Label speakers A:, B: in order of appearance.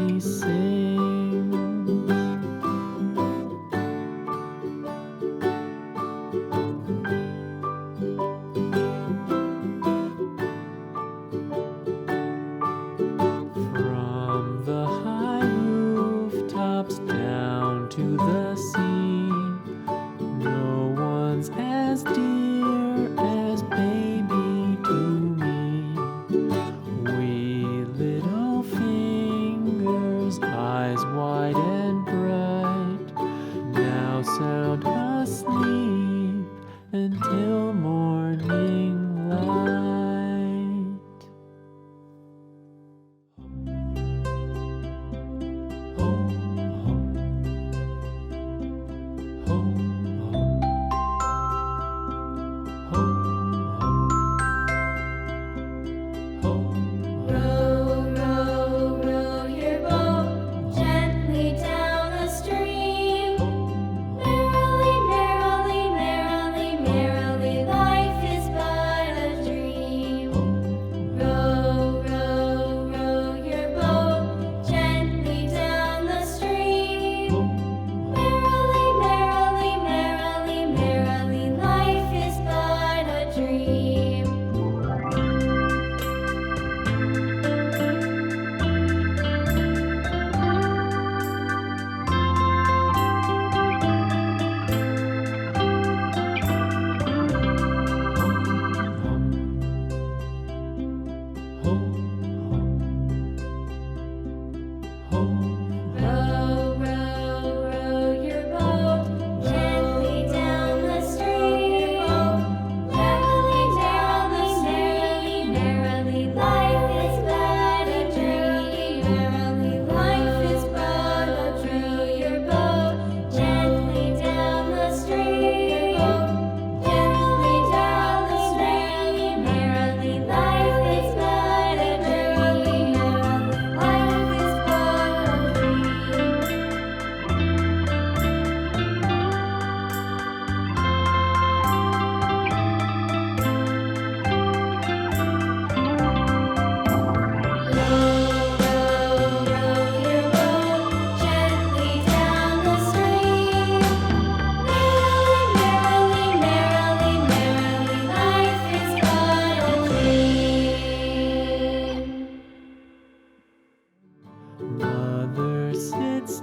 A: merrily sings. From the high rooftops down to the sea, no one's as dear as baby to me. Wee little fingers, eyes wide and bright, now sound asleep until morning light.
B: Row, row, row your boat gently down the stream. Merrily, merrily, merrily, merrily, life is but a dream. Row, row, row your boat gently down the stream. Merrily, merrily, merrily, merrily, life is but a dream. Row, row, row your boat gently down the stream. Merrily, merrily, merrily, life is but a dream. Merrily, life is but a dream. Your boat gently down the stream. Gently down the stream. Merrily, life is but a dream. Merrily, life is but a dream. Row, row, row your boat gently down the stream. Merrily, merrily, merrily, merrily, life is but a dream.
A: Mother sits